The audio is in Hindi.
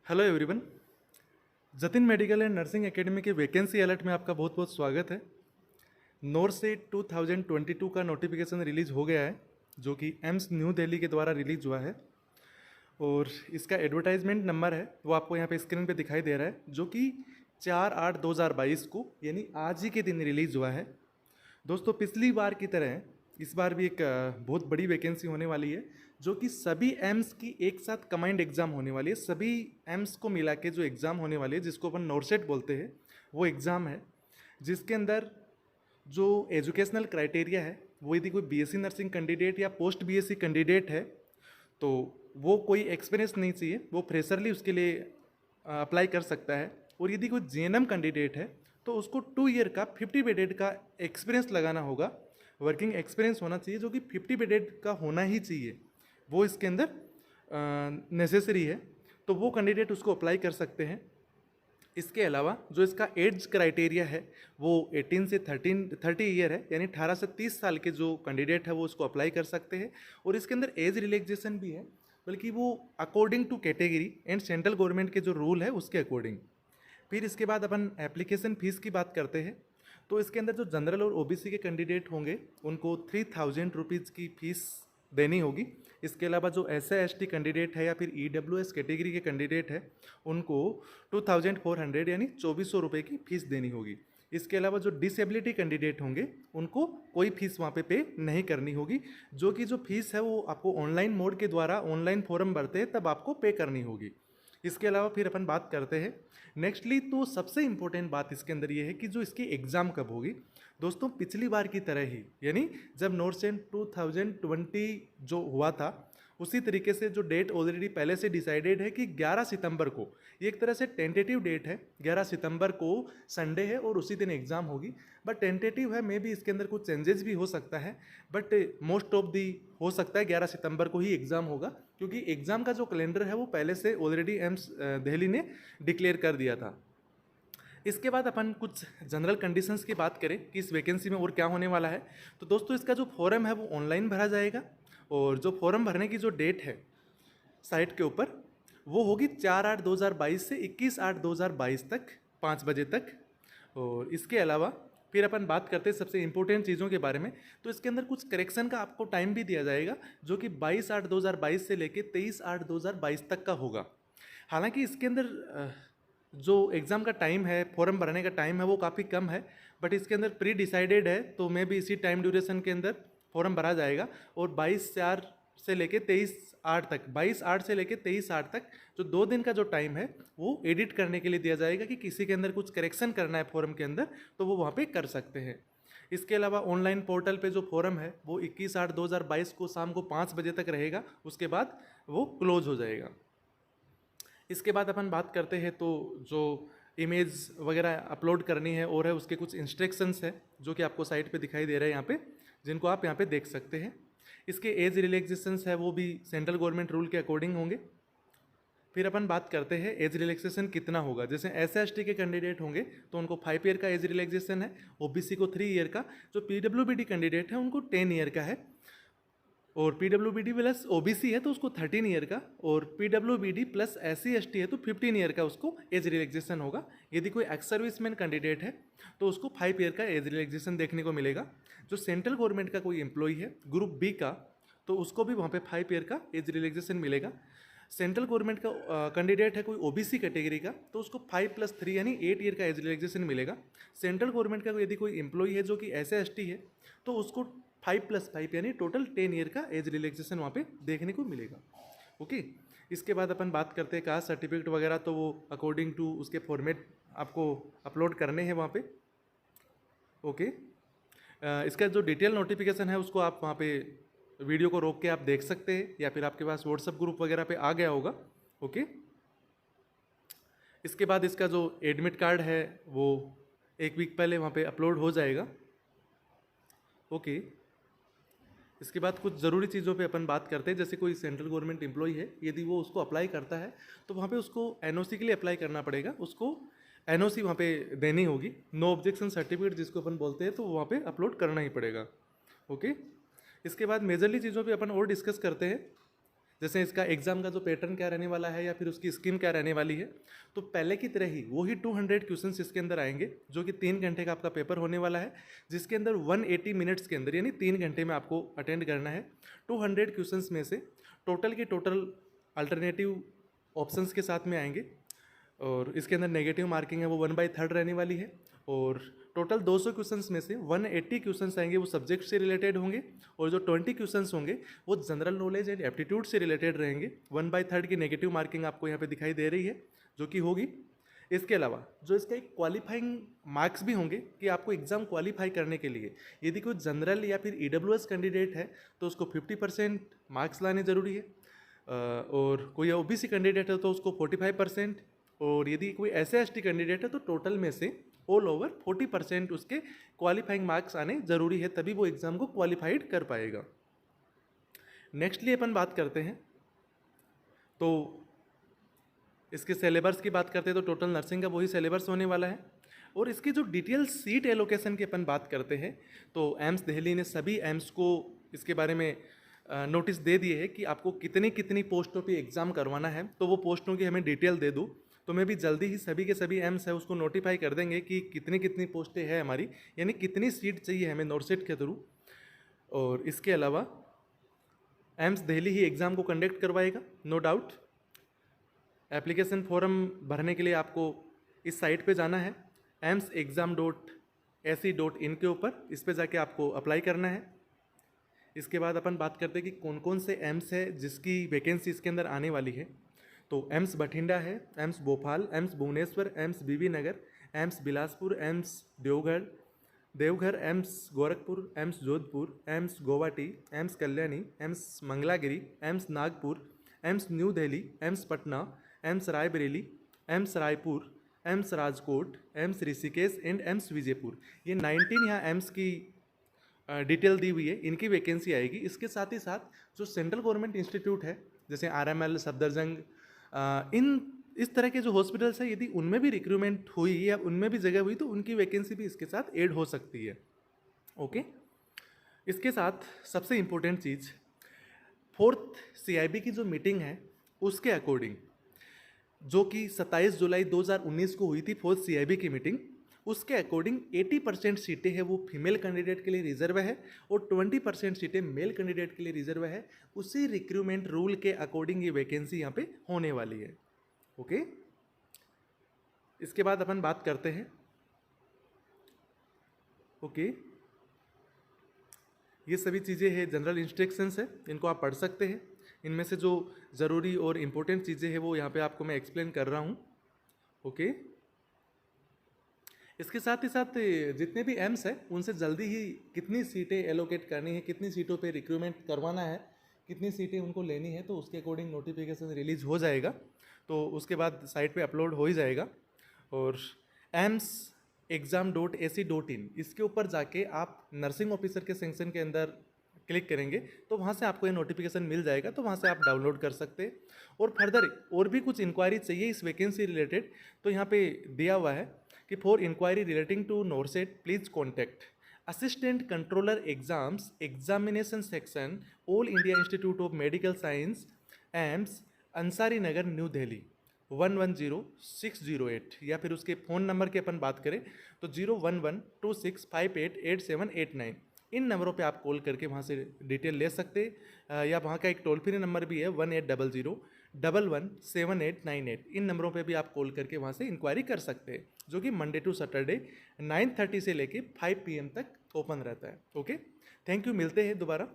Hello everyone. Jatin medical and nursing academy के वैकेंसी अलर्ट में आपका बहुत बहुत स्वागत है। नोरसेट 2022 का नोटिफिकेशन रिलीज़ हो गया है, जो कि एम्स न्यू दिल्ली के द्वारा रिलीज़ हुआ है और इसका एडवर्टाइजमेंट नंबर है वो आपको यहाँ पे स्क्रीन पे दिखाई दे रहा है, जो कि 4/8/2022 को यानी आज ही के दिन रिलीज़ हुआ है। दोस्तों, पिछली बार की तरह इस बार भी एक बहुत बड़ी वैकेंसी होने वाली है, जो कि सभी एम्स की एक साथ कमांड एग्ज़ाम होने वाली है। सभी एम्स को मिला के जो एग्ज़ाम होने वाली है, जिसको अपन नोरसेट बोलते हैं, वो एग्ज़ाम है, जिसके अंदर जो एजुकेशनल क्राइटेरिया है वो यदि कोई बीएससी नर्सिंग कैंडिडेट या पोस्ट बीएससी कैंडिडेट है तो वो कोई एक्सपीरियंस नहीं चाहिए, वो फ्रेशरली उसके लिए अप्लाई कर सकता है। और यदि कोई जीएनएम कैंडिडेट है तो उसको 2 ईयर का 50 बेडेड का एक्सपीरियंस लगाना होगा, वर्किंग एक्सपीरियंस होना चाहिए, जो कि 50 बेडेड का होना ही चाहिए, वो इसके अंदर नेसेसरी है। तो वो कैंडिडेट उसको अप्लाई कर सकते हैं। इसके अलावा जो इसका एज क्राइटेरिया है वो 18 से 30 ईयर है, यानी 18 से 30 साल के जो कैंडिडेट है वो उसको अप्लाई कर सकते हैं। और इसके अंदर एज रिलैक्सेशन भी है, बल्कि वो according to category and central government के जो रूल है उसके अकॉर्डिंग। फिर इसके बाद अपन एप्लीकेशन फ़ीस की बात करते हैं। तो इसके अंदर जो जनरल और ओबीसी के कैंडिडेट होंगे उनको 3000 रुपीज़ की फ़ीस देनी होगी। इसके अलावा जो SC/ST कैंडिडेट है या फिर EWS कैटेगरी के कैंडिडेट है उनको 2400 यानी 2400 रुपये की फ़ीस देनी होगी। इसके अलावा जो डिसेबिलिटी कैंडिडेट होंगे उनको कोई फ़ीस वहाँ पे नहीं करनी होगी, जो कि जो फ़ीस है वो आपको ऑनलाइन मोड के द्वारा ऑनलाइन फॉर्म भरते हैं तब आपको पे करनी होगी। इसके अलावा फिर अपन बात करते हैं नेक्स्टली, तो सबसे इम्पोर्टेंट बात इसके अंदर ये है कि जो इसकी एग्ज़ाम कब होगी। दोस्तों, पिछली बार की तरह ही, यानी जब नोरसेट 2020 जो हुआ था उसी तरीके से जो डेट ऑलरेडी पहले से डिसाइडेड है कि 11 सितंबर को, ये एक तरह से टेंटेटिव डेट है, 11 सितंबर को संडे है और उसी दिन एग्ज़ाम होगी। बट टेंटेटिव है, मे भी इसके अंदर कुछ चेंजेस भी हो सकता है, बट मोस्ट ऑफ दी हो सकता है 11 सितंबर को ही एग्ज़ाम होगा, क्योंकि एग्ज़ाम का जो कैलेंडर है वो पहले से ऑलरेडी एम्स दिल्ली ने डिक्लेयर कर दिया था। इसके बाद अपन कुछ जनरल कंडीशंस की बात करें कि इस वैकेंसी में और क्या होने वाला है, तो दोस्तों इसका जो फॉर्म है वो ऑनलाइन भरा जाएगा और जो फॉर्म भरने की जो डेट है साइट के ऊपर वो होगी 4/8/2022 से 21/8/2022 तक 5 बजे तक। और इसके अलावा फिर अपन बात करते हैं सबसे इंपॉर्टेंट चीज़ों के बारे में। तो इसके अंदर कुछ करेक्शन का आपको टाइम भी दिया जाएगा, जो कि 22/8/2022 से लेके 23/8/2022 तक का होगा। हालांकि इसके अंदर जो एग्ज़ाम का टाइम है, फॉर्म भरने का टाइम है, वो काफ़ी कम है, बट इसके अंदर प्री डिसाइडेड है, तो मे भी इसी टाइम ड्यूरेशन के अंदर फॉर्म भरा जाएगा। और 22/4 से लेके 23/8 तक, 22/8 से लेके 23/8 तक जो 2 दिन का जो टाइम है वो एडिट करने के लिए दिया जाएगा, कि किसी के अंदर कुछ करेक्शन करना है फॉर्म के अंदर तो वो वहाँ पे कर सकते हैं। इसके अलावा ऑनलाइन पोर्टल पे जो फॉर्म है वो 21/8/2022 को शाम को 5 बजे तक रहेगा, उसके बाद वो क्लोज हो जाएगा। इसके बाद अपन बात करते हैं तो जो इमेज वगैरह अपलोड करनी है और है उसके कुछ इंस्ट्रक्शंस है, जो कि आपको साइट पे दिखाई दे रहे हैं यहाँ पे, जिनको आप यहाँ पे देख सकते हैं। इसके एज रिलैक्सेशंस है वो भी सेंट्रल गवर्नमेंट रूल के अकॉर्डिंग होंगे। फिर अपन बात करते हैं एज रिलैक्सेशन कितना होगा। जैसे SC/ST के कैंडिडेट होंगे तो उनको 5 ईयर का एज रिलैक्सेशन है, OBC को 3 ईयर का, जो PWBD कैंडिडेट है उनको 10 ईयर का है, और PWBD प्लस OBC है तो उसको 13 ईयर का, और PWBD प्लस SC/ST है तो 15 ईयर का उसको एज रिलैक्सेशन होगा। यदि कोई एक्स सर्विसमैन कैंडिडेट है तो उसको 5 ईयर का एज रिलैक्सेशन देखने को मिलेगा। जो सेंट्रल गवर्नमेंट का कोई एम्प्लॉई है ग्रुप बी का, तो उसको भी वहाँ पे 5 ईयर का एज रिलैक्सेशन मिलेगा। सेंट्रल गवर्नमेंट का कैंडिडेट है कोई OBC कैटेगरी का, तो उसको 5+3 यानी 8 ईयर का एज रिलैक्सेशन मिलेगा। सेंट्रल गवर्नमेंट का यदि कोई एम्प्लॉई है जो कि SC/ST है तो उसको 5+5 यानी टोटल 10 ईयर का एज रिलैक्सेशन वहाँ पे देखने को मिलेगा। ओके, इसके बाद अपन बात करते हैं कास्ट सर्टिफिकेट वगैरह, तो वो अकॉर्डिंग टू उसके फॉर्मेट आपको अपलोड करने हैं वहाँ पे। ओके, इसका जो डिटेल नोटिफिकेशन है उसको आप वहाँ पे वीडियो को रोक के आप देख सकते हैं, या फिर आपके पास व्हाट्सएप ग्रुप वगैरह पे आ गया होगा। ओके, इसके बाद इसका जो एडमिट कार्ड है वो 1 वीक पहले वहाँ पे अपलोड हो जाएगा। ओके, इसके बाद कुछ ज़रूरी चीज़ों पे अपन बात करते हैं। जैसे कोई सेंट्रल गवर्नमेंट एम्प्लॉई है, यदि वो उसको अप्लाई करता है तो वहाँ पे उसको NOC के लिए अप्लाई करना पड़ेगा, उसको NOC वहाँ पे देनी होगी, नो ऑब्जेक्शन सर्टिफिकेट जिसको अपन बोलते हैं, तो वहाँ पे अपलोड करना ही पड़ेगा। ओके, इसके बाद मेजरली चीज़ों पे अपन और डिस्कस करते हैं। जैसे इसका एग्जाम का जो पैटर्न क्या रहने वाला है या फिर उसकी स्कीम क्या रहने वाली है, तो पहले की तरह ही वही 200 क्वेश्चंस इसके अंदर आएंगे, जो कि 3 घंटे का आपका पेपर होने वाला है, जिसके अंदर 180 मिनट्स के अंदर यानी 3 घंटे में आपको अटेंड करना है। 200 क्वेश्चंस में से टोटल के टोटल अल्टरनेटिव ऑप्शंस के साथ में आएंगे, और इसके अंदर नेगेटिव मार्किंग है वो 1/3 रहने वाली है, और टोटल 200 क्वेश्चंस में से 180 क्वेश्चंस आएंगे वो सब्जेक्ट से रिलेटेड होंगे, और जो 20 क्वेश्चंस होंगे वो जनरल नॉलेज एंड एप्टीट्यूड से रिलेटेड रहेंगे। 1/3 की नेगेटिव मार्किंग आपको यहाँ पे दिखाई दे रही है, जो कि होगी। इसके अलावा जो इसका एक क्वालिफाइंग मार्क्स भी होंगे कि आपको एग्ज़ाम क्वालिफाई करने के लिए यदि कोई जनरल या फिर EWS कैंडिडेट है तो उसको 50% मार्क्स लाने ज़रूरी है, और कोई OBC कैंडिडेट है तो उसको 45%, और यदि कोई SC/ST कैंडिडेट है तो टोटल में से ऑल ओवर 40% उसके क्वालिफाइंग मार्क्स आने ज़रूरी है, तभी वो एग्ज़ाम को क्वालिफाइड कर पाएगा। नेक्स्टली अपन बात करते हैं, तो इसके सिलेबस की बात करते हैं तो टोटल नर्सिंग का वही सिलेबस होने वाला है, और इसकी जो डिटेल सीट एलोकेशन की अपन बात करते हैं तो एम्स दिल्ली ने सभी एम्स को इसके बारे में नोटिस दे दिए है कि आपको कितनी कितनी पोस्टों पे एग्ज़ाम करवाना है, तो वो पोस्टों की हमें डिटेल दे दूँ तो मैं भी जल्दी ही सभी के सभी एम्स है उसको नोटिफाई कर देंगे कि कितनी कितनी पोस्टें हैं हमारी, यानी कितनी सीट चाहिए हमें नॉर्सेट के थ्रू। और इसके अलावा एम्स दिल्ली ही एग्ज़ाम को कंडक्ट करवाएगा, नो डाउट। एप्लीकेशन फॉर्म भरने के लिए आपको इस साइट पे जाना है AIMSexam.ac.in के ऊपर, इस पे जाके आपको अप्लाई करना है। इसके बाद अपन बात करते हैं कि कौन कौन से एम्स है जिसकी वैकेंसी इसके अंदर आने वाली है। तो एम्स बठिंडा है, एम्स भोपाल, एम्स भुवनेश्वर, एम्स बीबी नगर, एम्स बिलासपुर, एम्स देवघर, एम्स गोरखपुर, एम्स जोधपुर, एम्स गुवाहाटी, एम्स कल्याणी, एम्स मंगलागिरी, एम्स नागपुर, एम्स न्यू दिल्ली, एम्स पटना, एम्स रायबरेली, एम्स रायपुर, एम्स राजकोट, एम्स ऋषिकेश एंड एम्स विजयपुर। ये 19 यहाँ एम्स की डिटेल दी हुई है, इनकी वैकेंसी आएगी। इसके साथ ही साथ जो सेंट्रल गवर्नमेंट इंस्टीट्यूट है जैसे RML, सफदरजंग, इस तरह के जो हॉस्पिटल्स हैं यदि उनमें भी रिक्रूटमेंट हुई या उनमें भी जगह हुई तो उनकी वैकेंसी भी इसके साथ ऐड हो सकती है। ओके, इसके साथ सबसे इम्पोर्टेंट चीज़ 4th CIB की जो मीटिंग है उसके अकॉर्डिंग, जो कि 27 जुलाई 2019 को हुई थी 4th CIB की मीटिंग, उसके अकॉर्डिंग 80% सीटें हैं वो फीमेल कैंडिडेट के लिए रिजर्व है और 20% सीटें मेल कैंडिडेट के लिए रिजर्व है। उसी रिक्रूटमेंट रूल के अकॉर्डिंग ये वैकेंसी यहाँ पे होने वाली है। ओके, इसके बाद अपन बात करते हैं। ओके, ये सभी चीज़ें हैं, जनरल इंस्ट्रक्शंस है, इनको आप पढ़ सकते हैं। इनमें से जो ज़रूरी और इम्पोर्टेंट चीज़ें हैं वो यहाँ पे आपको मैं एक्सप्लेन कर रहा हूँ। ओके, इसके साथ ही साथ जितने भी एम्स है उनसे जल्दी ही कितनी सीटें एलोकेट करनी है, कितनी सीटों पे रिक्रूटमेंट करवाना है, कितनी सीटें उनको लेनी है, तो उसके अकॉर्डिंग नोटिफिकेशन रिलीज हो जाएगा, तो उसके बाद साइट पे अपलोड हो ही जाएगा। और AIMSexam.ac.in इसके ऊपर जाके आप नर्सिंग ऑफिसर के सेक्शन के अंदर क्लिक करेंगे तो वहाँ से आपको ये नोटिफिकेशन मिल जाएगा, तो वहाँ से आप डाउनलोड कर सकते हैं। और फर्दर और भी कुछ इंक्वायरी चाहिए इस वैकेंसी रिलेटेड तो यहाँ पे दिया हुआ है कि for inquiry relating to NORCET please contact assistant controller exams examination section All India Institute of Medical Science AIIMS Ansari Nagar new Delhi 110608, या फिर उसके फ़ोन नंबर की अपन बात करें तो 01126588789। इन नंबरों पे आप कॉल करके वहाँ से डिटेल ले सकते हैं, या वहाँ का एक टोल फ्री नंबर भी है 1800117898। इन नंबरों पे भी आप कॉल करके वहाँ से इंक्वायरी कर सकते हैं, जो कि मंडे टू सैटरडे 9:30 से लेके 5 PM तक ओपन रहता है। ओके, थैंक यू, मिलते हैं दोबारा।